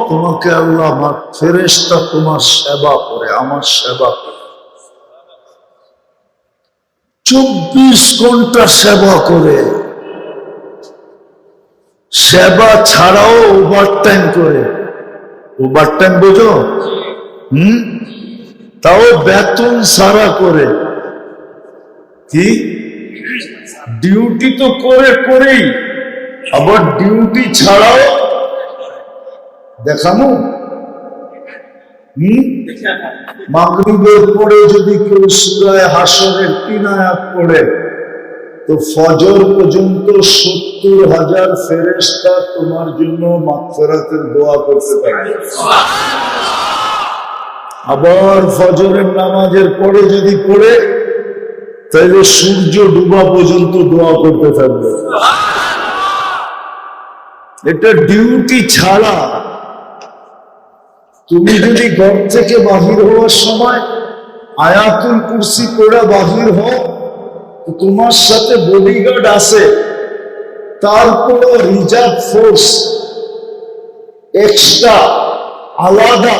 তোমাকে আল্লাহ আমার ফেরেশতা তোমার সেবা করে, আমার সেবা করে, 24 ঘন্টা সেবা করে, সেবা ছাড়াও ওভারটাইম করে। ওভারটাইম বোঝো? তাও বেতন সারা করে। কি ডিউটি তো করেই, আবার ডিউটি ছাড়াও দেখানো। মাগরিবের পরে যদি কেউ সূরা হাশরের 3 আয়াত পড়ে, তো ফজর পর্যন্ত 70,000 ফেরেশতা তোমার জন্য মাগফিরাতের দোয়া করতে থাকে। আবার ফজরের নামাজের পরে যদি পড়ে, তাহলে সূর্য ডুবা পর্যন্ত দোয়া করতে থাকবে। এটা ডিউটি ছাড়া। তুমি যদি ঘর থেকে বাহির হওয়ার সময় আয়াতুল কুরসি পড়ে বাহির হও, তোমার সাথে বডিগার্ড আছে, তারপর রিজার্ভ ফোর্স এক্সট্রা আলাদা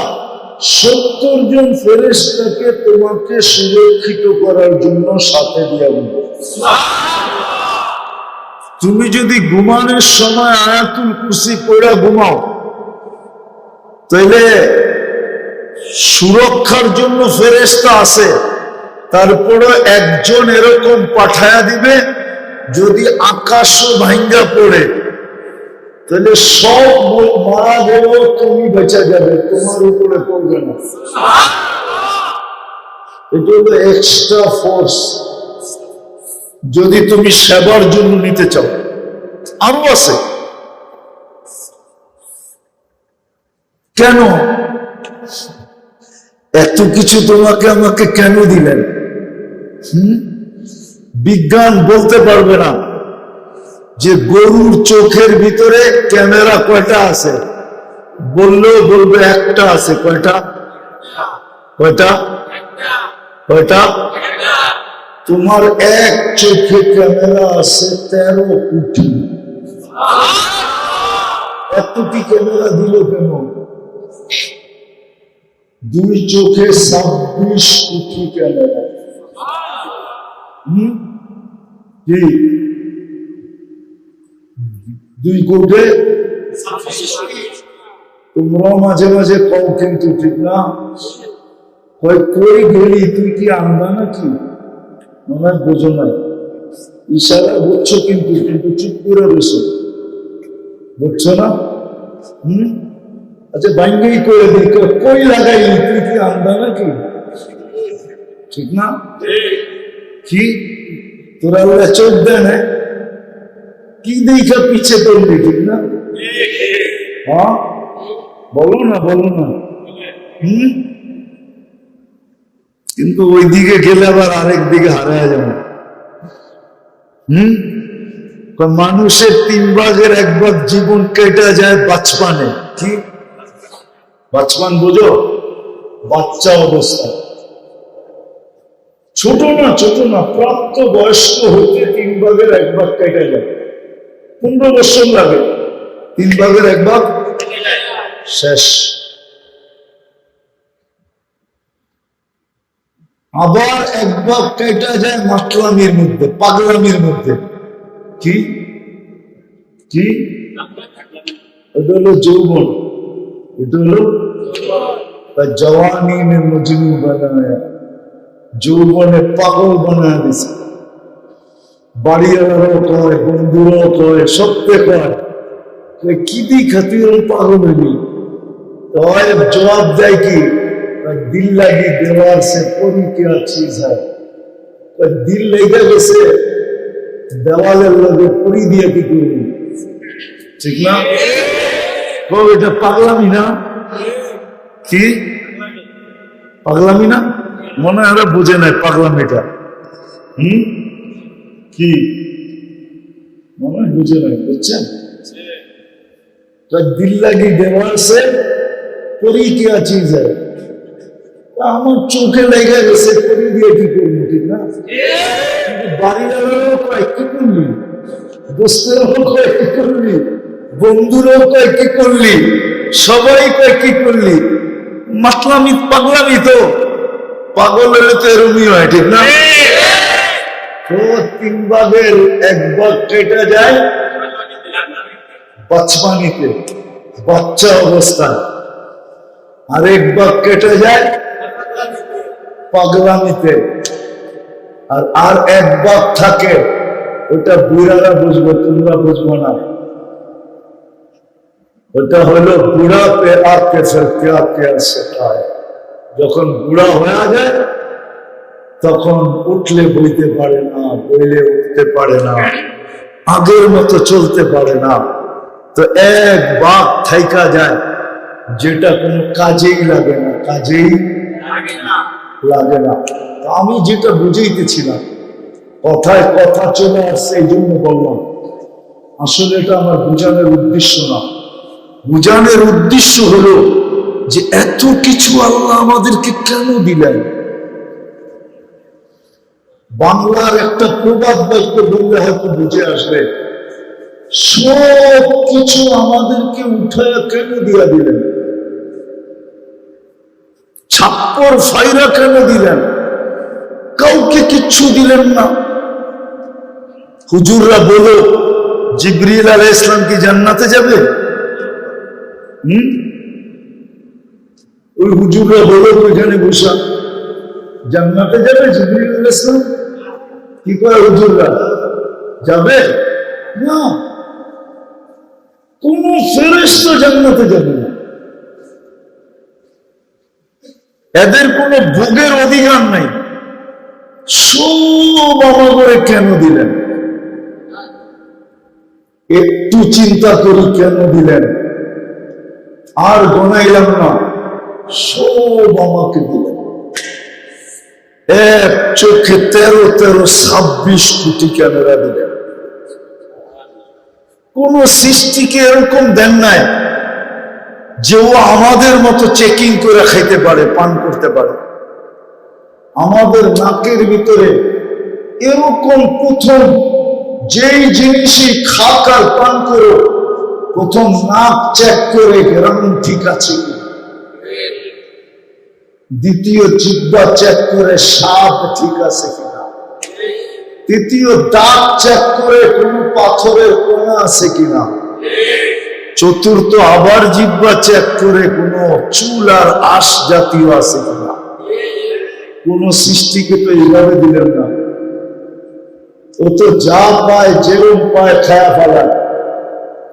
70 জন ফেরেশতাকে তোমাকে সুরক্ষিত করার জন্য সাথে দিয়ে দেবে। তুমি যদি ঘুমানোর সময় আয়াতুল কুরসি পড়ে ঘুমাও, তাহলে সুরক্ষার জন্য ফেরেশতা আছে, তারপরে একজন এরকম পাঠায়া দিবে, যদি আকাশও ভাঙ্গা পড়ে, তাহলে সব মারা গেলেও তুমি বেঁচে যাবে, তোমার উপরে পড়বে না। এটা হলো এক্সট্রা ফোর্স, যদি তুমি সেবার জন্য নিতে চাও। আরো আছে। কেন এত কিছু তোমাকে আমাকে কেন দিলেন? বিজ্ঞান বলতে পারবে না যে গরুর চোখের ভিতরে ক্যামেরা কয়টা আছে, বললেও বলবে একটা আছে। কয়টা? তোমার এক চোখে ক্যামেরা আছে 13 কোটি। এতটি ক্যামেরা দিল কেন? 2 চোখে 26 কোটি ক্যামেরা। কি 2 কোটে? তোমরা মাঝে মাঝে কও কিন্তু, ঠিক না? কই গেলি, তুই কি আন্দা নাকি? মনে হয় বোঝো নাই, ইশারা বুঝছো কিন্তু চুপ করে বসো, বুঝছো না? আচ্ছা বাইঙ্গেই করে দিই, কই লাগাইলি, তুই কি আন্দা নাকি? ঠিক না? কি তোরা ওরা চোখ দেয় না, কি দেখা পিছে পড়লি, ঠিক না? হ্যাঁ বলো না। কিন্তু ওই দিকে গেলে আবার আরেক দিকে হারায় যাবে। মানুষের 3 ভাগের 1 ভাগ জীবন কেটে যায় বাচপানে। কি বাচপান বোঝো? বাচ্চা অবস্থা, ছোট না, প্রাপ্ত বয়স্ক হতে 3 ভাগের 1 ভাগ কেটে যায়। 15 বছর লাগে, 3 ভাগের 1 ভাগ শেষ। আবার 1 ভাগ কেটে যায় মাতলামির মধ্যে, পাগলামির মধ্যে। কি এটা হলো যৌবন, এটা হলো জওয়ানি নে মজনু বানায়া, যৌবনে পাগল বানায় দিছে। বাড়িওয়ালারাও কয়, বন্ধুরাও কয়, সত্যি কয়, কি দি খাতির পাগল হইলি? জবাব দেয় কি, দিল লাগি দেওয়ার সে পরি क्या चीज है। দিল লেগে গেছে দেওয়ালের লগে পরি দিয়ে কি করবি? ঠিক না? এটা পাগলামি না? কি পাগলামি না? মনে হয় বুঝে নাই পাগলামিটা। কি মনে হয় বুঝে নাই, বুঝছেন? দিল লাগি দেওয়ার সে পরি क्या चीज है। আমার চোখে লেগে গেছে, পরি দিয়ে কি করবো? ঠিক না? বাড়িওয়ালারও কয় কি করলি, দোস্তেরও কয় কি করলি, বন্ধুরও কয় কি করলি, সবাই কয় কি করলি, মাতলামি পাগলামি, তো পাগল হলে তো এরমই হয়, ঠিক না? তো 3 ভাগের 1 ভাগ কেটে যায় বাচপানিতে, বাচ্চা অবস্থায়, আর 1 ভাগ কেটে যায় পাগলামিতে, আর 1 ভাগ থাকে, ওটা বুড়ারা বুঝবো, তোমরা বুঝবো না। ওটা হলো বুড়া পে আকে ফির ক্যা ক্যা শেখায়। যখন বুড়া হয়ে যায় তখন উঠলে বইতে পারে না, বইলে উঠতে পারে না, আগের মতো চলতে পারে না। তো 1 ভাগ থাইকা যায়, যেটা কোনো কাজেই লাগে না, কাজেই লাগে না। আমি যেটা বুঝাইতেছিলাম, কথায় কথা চলে আসছে, এই জন্য বললাম। আসলে এটা আমার বুঝানোর উদ্দেশ্য না। বুঝানোর উদ্দেশ্য হলো যে এত কিছু আল্লাহ আমাদেরকে কেন দিলেন। বাংলার একটা প্রবাদ বাক্য বললে হয়তো বুঝে আসবে, সব কিছু আমাদেরকে উঠায়া কেন দিয়া দিলেন, ছাপ্পর ফাইরা কেন দিলেন, কাউকে কিচ্ছু দিলেন না। হুজুররা বলো, জিবরিল আলাইহিস সালাম কি জান্নাতে যাবে? ওই হুজুররা বলো ওইখানে বসা, জান্নাতে যাবে জিবরিল আলাইহিস সালাম? কি করে হুজুররা যাবে না? কোন ফেরেশতা জান্নাতে যাবে না, এদের কোন ভোগের অধিকার নাই। সব আমাকে কেন দিলেন, একটু চিন্তা করি কেন দিলেন, আর গনাইলাম না, সব আমাকে দিলেন। 1 চোখে 13 কোটি ক্যামেরা দিলেন। কোন সৃষ্টিকে এরকম দেন নাই যে ও আমাদের মতো চেকিং করে খাইতে পারে, পান করতে পারে। আমাদের নাকের ভিতরে এরকম প্রথম যেই জিনিসই খাক আর পান করো, প্রথম নাক চেক করে গ্রাম ঠিক আছে, দ্বিতীয় জিহ্বা চেক করে সাপ ঠিক আছে কিনা, তৃতীয় দাঁত চেক করে কোন পাথরের কোনা আছে কিনা, চতুর্থ আবার জিহ্বা চেক করে কোন চুল আর আঁশ জাতীয় আছে কিনা। কোন সৃষ্টিকে তো এইভাবে দিলেন না, ও তো যা পায় যেরকম পায় খায়া ফেলায়,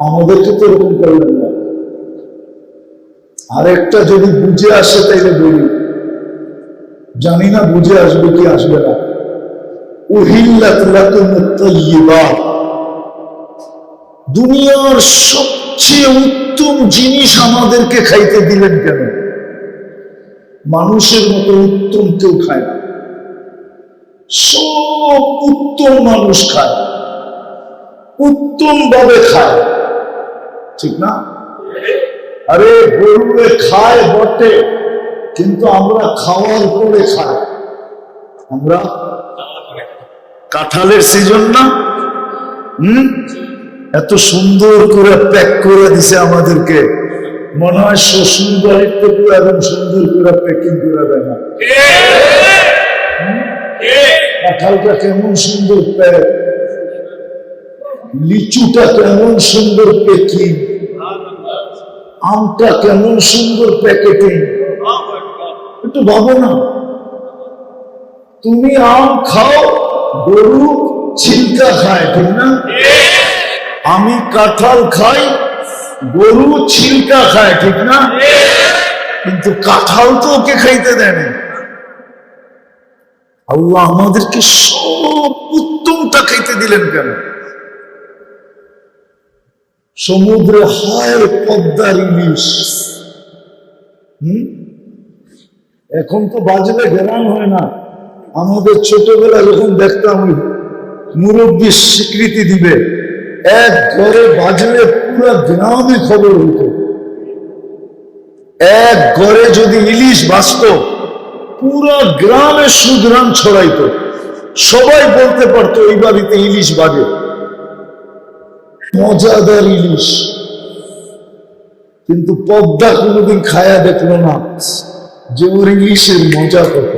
আমাদেরকে তো এরকম করলেন না। আরেকটা যদি বুঝে আসে তাইলে বলি, জানি না বুঝে আসবে কি আসবে না। উহিল্লাত লাকুমুত তাইয়্যিবাত, দুনিয়ার সবচেয়ে উত্তম জিনিস আমাদেরকে খাইতে দিলেন কেন? মানুষের মতো উত্তম কেউ খায় না, সব উত্তম মানুষ খায়, উত্তম ভাবে খায়, ঠিক না? আরে গরুরে খায় বটে, কিন্তু আমরা খাওয়ার পরে খাই। আমরা কাঁঠালের সিজন না, এত সুন্দর করে প্যাক করে দিছে আমাদেরকে, মনে হয় শ্বশুর বাড়ির থেকে একদম সুন্দর করে প্যাকিং করে দেয় না। কাঁঠালটা কেমন সুন্দর প্যাক, লিচুটা কেমন সুন্দর প্যাকিং, আমটা কেমন সুন্দর প্যাকেটিং। একটু ভাবো না, তুমি আম খাও, গরু ছিলকা খায়, ঠিক না? আমি কাঁঠাল খাই, গরু ছিলকা খায়, ঠিক না? কিন্তু কাঁঠাল তো ওকে খাইতে দেয় না। আল্লাহ আমাদেরকে সব উত্তমটা খাইতে দিলেন কেন? সমুদ্রে হায় পদ্মার ইলিশ, এখন তো বাজলে ঘেরান হয় না। আমাদের ছোটবেলা যখন দেখতাম মুরব্বী স্বীকৃতি দিবে, এক ঘরে বাজলে পুরো গ্রামে খবর হতো। এক ঘরে যদি ইলিশ বাজত, পুরো গ্রামে সুগ্রাম ছড়াইতো, সবাই বলতে পারতো এই বাড়িতে ইলিশ বাজে, মজাদার ইলিশ। কিন্তু পদ্মা কোনোদিন খায়া দেখলো না যে ওর ইলিশের মজা কত।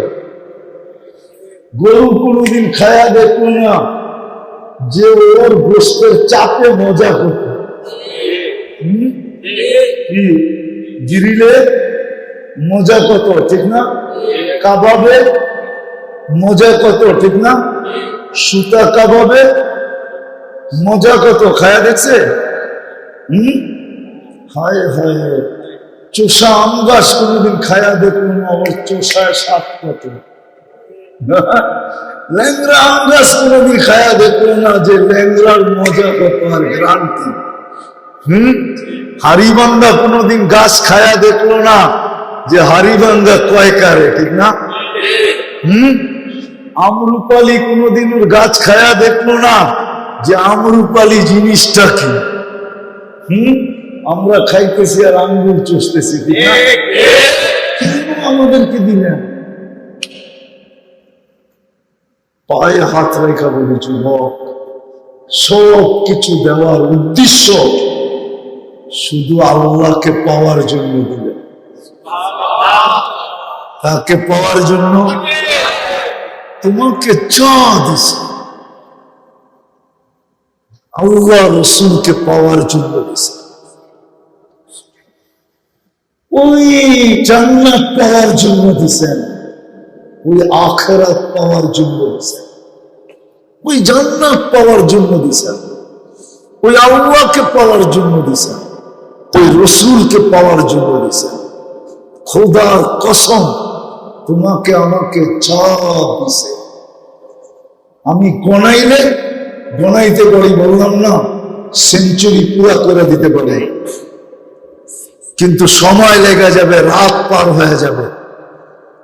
গরু কোনোদিন খায়া দেখলো না যে ওর গোস্তের চাপে মজা কত। গ্রিলে মজা কত, ঠিক না? কাবাবে মজা কত, ঠিক না? সুতা কাবাবে মজা কত, খায়া দেখছে? হায় হায়, চোষা আম গাছ কোনোদিন খায়া দেখলো না ওর চোষায় স্বাদ কত। ল্যাংরা আম গাছ কোনোদিন খায়া দেখলো না যে ল্যাংরার মজা কত আর গ্রান্তি। হাড়িভাঙ্গা কোনোদিন গাছ খায়া দেখলো না যে হাড়িভাঙ্গা কয় কারে, ঠিক না? আমরুপালি কোনোদিন ওর গাছ খায়া দেখলো না যে আমরুপালি জিনিসটা কি। আমরা খাইতেছি আর আঙ্গুর চুষতেছি, ঠিক না? কেন আমাদেরকে দিলেন? পায়ে হাত রেখা বলি যুবক, সব কিছু দেওয়ার উদ্দেশ্য শুধু আল্লাহকে পাওয়ার জন্য দিলেন। তাকে পাওয়ার জন্য তোমাকে চা দিছে, আল্লাহ রসুলকে পাওয়ার জন্য দিছে। ওই জান্নাত পাওয়ার জন্য দিছেন, ওই আখিরাত পাওয়ার জন্য দিছেন, ওই জান্নাত পাওয়ার জন্য দিছেন, ওই আল্লাহকে পাওয়ার জন্য দিছেন, ওই রসুলকে পাওয়ার জন্য দিছেন। খোদার কসম, তোমাকে আমাকে যা দিছে আমি গনাইতে পারি, বললাম না সেঞ্চুরি পুরা করে দিতে পারি, কিন্তু সময় লেগে যাবে, রাত পার হয়ে যাবে।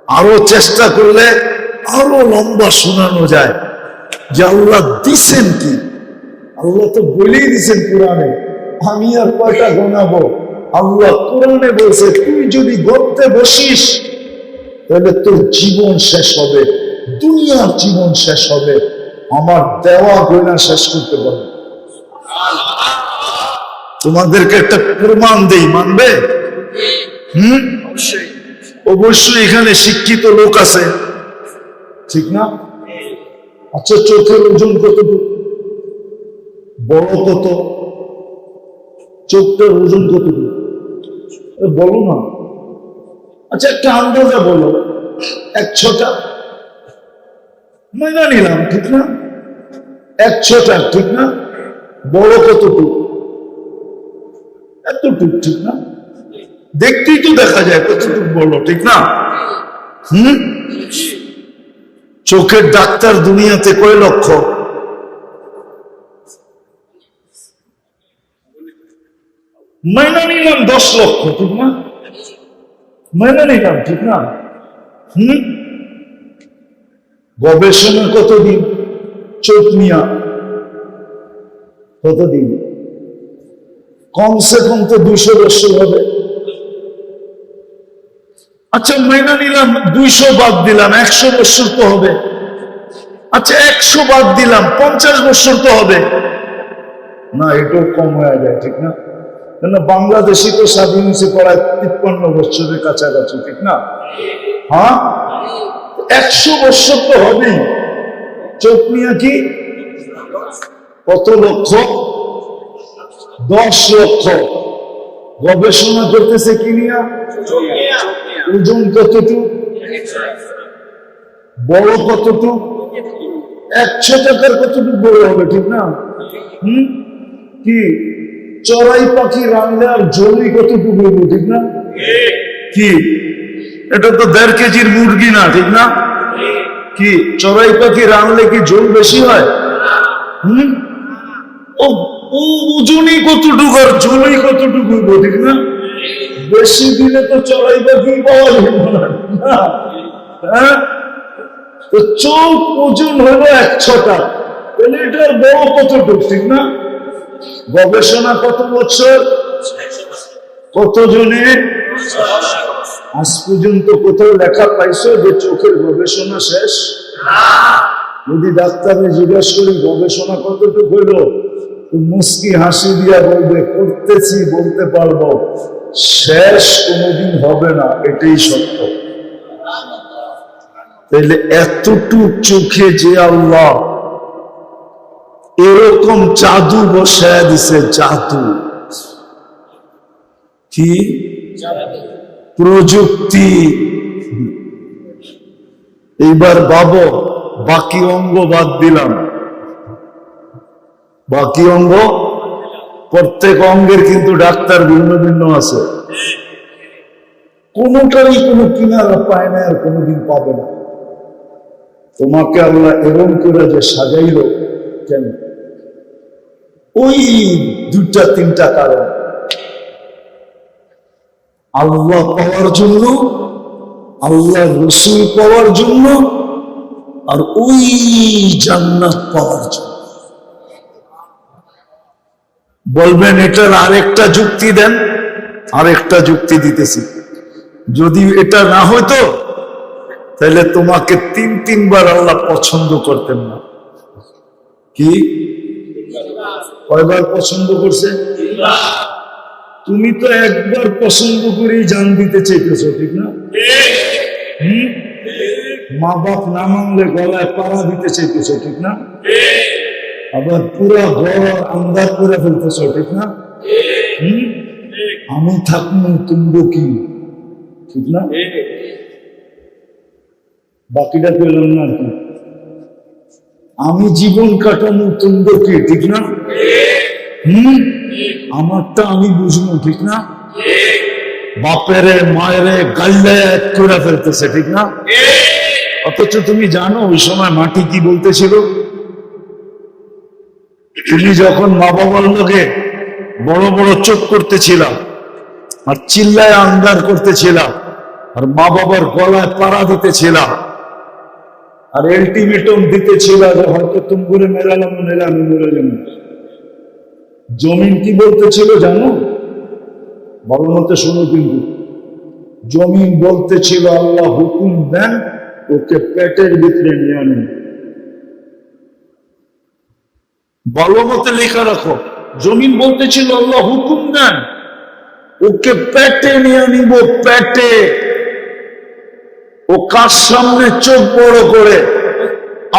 আরো চেষ্টা করলে আরো লম্বা শোনানো যায় যে আল্লাহ দিছেন কি। আল্লাহ তো বলেই দিছেন কোরআনে, আমি আর কয়টা গোনাবো? আল্লাহ কোরআনে বলছে তুই যদি গড়তে বসিস তাহলে তোর জীবন শেষ হবে, দুনিয়ার জীবন শেষ হবে, আমার দেওয়া গয়না শেষ করতে পারবে। তোমাদেরকে একটা প্রমাণ দেই, মানবে? অবশ্যই এখানে শিক্ষিত লোক আছে, ঠিক না? আচ্ছা, চোখের ওজন কতটুকু? বড় কত? চোখটার ওজন কতটুকু বলো না। আচ্ছা, একটা আন্দাজে বলো, 1/6 মেনে নিলাম, ঠিক না? 1/6, ঠিক না? বড় কতটুকু? এতটুকু, ঠিক না? দেখতেই তো দেখা যায় কতটুকু বড়, ঠিক না? চোখের ডাক্তার দুনিয়াতে কয় লক্ষ? মেনে নিলাম 10 লক্ষ, ঠিক না? মেনে নিলাম, ঠিক না? গবেষণা কতদিন চোখ নিয়া? কতদিন? কমসে কম তো 200 বছর হবে। আচ্ছা, মেনে নিলাম 200 বাদ দিলাম, 100 বছর তো হবে। আচ্ছা, 100 বাদ দিলাম, 50 বছর তো হবে না? এটাও কম হয়ে যায়, ঠিক না? কেন বাংলাদেশি তো স্বাধীন হয়েছে প্রায় 53 বছরের কাছাকাছি, ঠিক না? হ্যাঁ, 100 বছর তো হবেই। চোখ নিয়ে কি কত লক্ষ? 10 লক্ষ। গবেষণা করতেছে কি নিয়ে? ওজন কতটুকু? বড় কতটুকু? 100 টাকার কতটুকু বড় হবে, ঠিক না? কি চড়াই পাখি রান্না আর জমি কতটুকু হবে, ঠিক না? কি এটা তো 1.5 কেজির মুরগি না, ঠিক না? কি চড়াই পাখি রানলে কি ঝোল বেশি হয়? ও ওজনই কতটুকু আর ঝোলই কতটুকু, ঠিক না? বেশি দিলে তো চড়াই পাখি পাওয়া যাবে না। হ্যাঁ, তো চোখ ওজন হলো 1/6, তাহলে এটার বড় কতটুকু, ঠিক না? গবেষণা কত বছর? কতজনে? আজ পর্যন্ত কোথাও লেখা পাইছো যে চোখের গবেষণা শেষ? যদি ডাক্তারে জিজ্ঞাসা করি গবেষণা কতটুকু হইল, মুস্কি হাসি দিয়া বলবে করতেছি, বলতে পারবো শেষ কোনোদিন হবে না, এটাই সত্য। তাইলে এতটুক চোখে যে আল্লাহ এরকম জাদু বসায় দিছে, জাদু কি প্রযুক্তি। এইবার ভাবো, বাকি অঙ্গ বাদ দিলাম, বাকি অঙ্গ, প্রত্যেক অঙ্গের কিন্তু ডাক্তার ভিন্ন ভিন্ন আছে, কোনোটারই কোনো কিনারা পায় না, আর কোনোদিন পাবে না। তোমাকে আল্লাহ এরম করে যে সাজাইল কেন? ওই দুটা তিনটা কারণ, আল্লাহ পাওয়ার জন্য, আল্লাহ রসুল পাওয়ার জন্য, আর ওই জান্নাত পাওয়ার জন্য। বলবেন এটার আরেকটা যুক্তি দেন, আরেকটা যুক্তি দিতেছি। যদি এটা না হইতো তাহলে তোমাকে তিনবার আল্লাহ পছন্দ করতেন না। কি কয়বার পছন্দ করছে? তুমি তো একবার পছন্দ করেই জান দিতে চাইতেছো, ঠিক না? মা বাপ না মানলে গলায় পাড়া দিতে চাইতেছো, ঠিক না? আবার পুরা ঘর আন্ধার করে ফেলতেছ, ঠিক না? আমি থাকবো তুমবো কি, ঠিক না? বাকিটা পেলাম না আর কি। আমি জীবন কাটানো তুমবো কি, ঠিক না? আমারটা আমি বুঝবো, ঠিক না? বাপেরে মায়েরে গাল্লে এক করে ফেলতেছে, ঠিক না? অথচ তুমি জানো ওই সময় মাটি কি বলতেছিল? তুমি যখন মা বাবার লোকে বড় বড় চোখ করতেছিলাম আর চিল্লায় আন্দার করতেছিলাম আর মা বাবার গলায় পাড়া দিতেছিলাম আর আলটিমেটাম দিতেছিল যে হয়তো তুমি করে মেলালাম, মেলা আমি মরে যাব। জমিন কি বলতেছিল জানো? ভালো মতো শোনো কিন্তু। জমিন বলতেছিল আল্লাহ হুকুম দেন ওকে পেটের ভিতরে নিয়ে আনেন। ভালো মতো লেখা রাখো, জমিন বলতেছিল আল্লাহ হুকুম দেন ওকে পেটে নিয়ে নিব, পেটে। ও কার সামনে চোখ বড় করে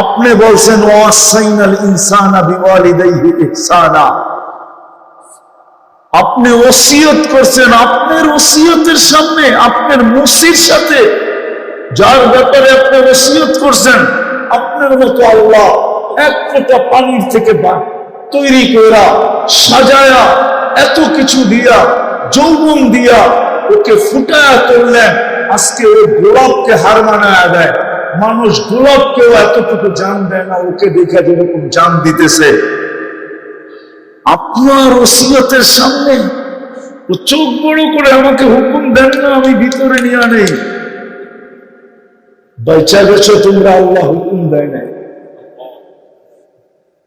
আপনি বলছেন ওয়াসাইনাল ইনসানা বিওয়ালিদাইহি ইহসানা, আপনি ওসিয়ত করছেন, আপনার ওসিয়তের সামনে আপনার মুসির সাথে যার ব্যাপারে আপনি ওসিয়ত করছেন আপনার মতো আল্লাহ এক ফোঁটা পানির থেকে তৈরি করা সাজায়া এত কিছু দিয়া যৌবন দিয়া ওকে ফুটায়া তুললেন। আজকে ওই গোলাপকে হার মানায়া দেয়। মানুষ গোলাপকেও এতটুকু জান দেয় না, ওকে দেখা যেরকম জান দিতেছে। আপনার ওসিয়তের সামনে ও চোখ বড় করে আমাকে হুকুম দেন না আমি ভিতরে নিয়ে আনি। বেঁচে গেছো তোমরা, আল্লাহ হুকুম দেয় না।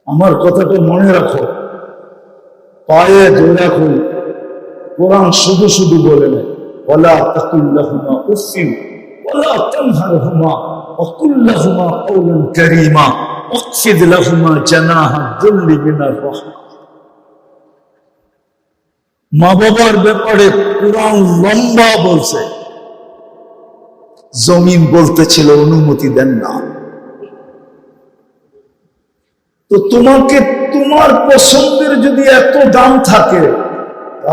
আমার কথাটা মনে রাখো, পায়ে ধরে রাখো। কোরআন শুধু শুধু বলে না ওয়ালা তাকুল্লাহুমা উফিন ওয়ালা তানহারহুমা ওয়াকুল লাহুমা কওলান কারীমা ওয়াখফিদ লাহুমা জানাহা যুল্লি মিনার রাহমা। মা বাবার ব্যাপারে কোরআন লম্বা বলছে, জমিন বলতেছিল অনুমতি দেন না। তো তোমাকে তোমার পছন্দের যদি এত দাম থাকে,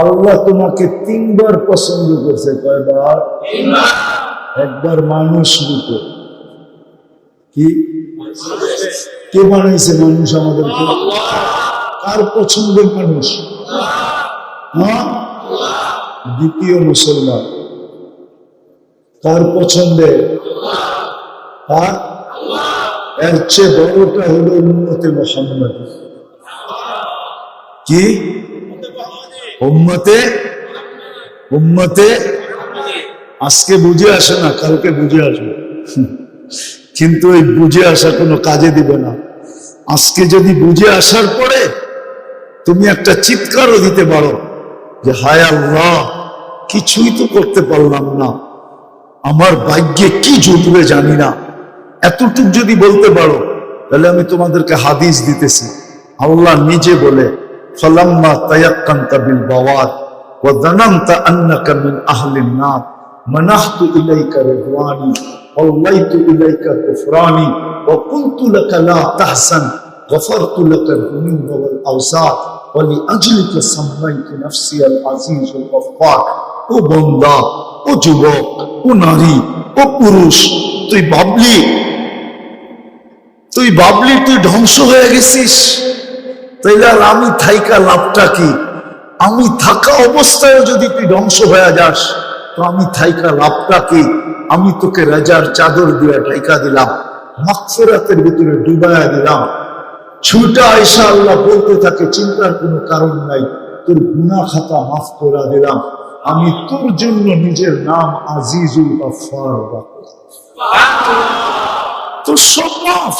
আল্লাহ তোমাকে তিনবার পছন্দ করছে। কয়বার? একবার মানুষ রূপে। কি কে বানাইছে মানুষ আমাদেরকে? কার পছন্দের মানুষ? দ্বিতীয় মুসলমান কার পছন্দে? এর চেয়ে বড়টা হলো উম্মতে মুহাম্মদ। কি উম্মতে? উম্মতে আজকে বুঝে আসে না, কালকে বুঝে আসবে, কিন্তু ওই বুঝে আসা কোনো কাজে দিবে না। আজকে যদি বুঝে আসার পরে তুমি একটা চিৎকারও দিতে পারো যে হায় আল্লাহ কিছুই তো করতে পারলাম না, আমার ভাগ্যে কি জুটবে জানি না, এতটুক যদি বলতে পারো, তাহলে আমি তোমাদেরকে হাদিস দিতেছি। আল্লাহ নিজে বলে ফালাম্মা তায়াক্কানতা বিল বাওয়ার وظننت أنك من أهل النار منحت إليك رضواني والليت إليك غفراني وقلت لك لا تحزن غفرت لك الذنوب والأوساط ولأجلك سميت نفسي العزيز الغفار ও বন্দা ও যুবক ও নারী ও পুরুষ তুই ভাবলি তুই ধ্বংস হয়ে গেছিস, তাইলে আর আমি থাইকা লাভটা কি? আমি থাকা অবস্থায় যদি তুই ধ্বংস হয়ে যাস তো আমি থাইকা লাভটা কি? আমি তোকে রাজার চাদর দিয়ে ঢাইকা দিলাম, মাগফিরাতের ভিতরে ডুবাইয়া দিলাম। ছুটা আয়েশা আল্লাহ বলতে থাকে চিন্তার কোনো কারণ নাই, তোর গুনাহ খাতা মাফ করে দিলাম, আমি তোর জন্য নিজের নাম আজিজুল গফফার রাখলাম, তোর সব মাফ।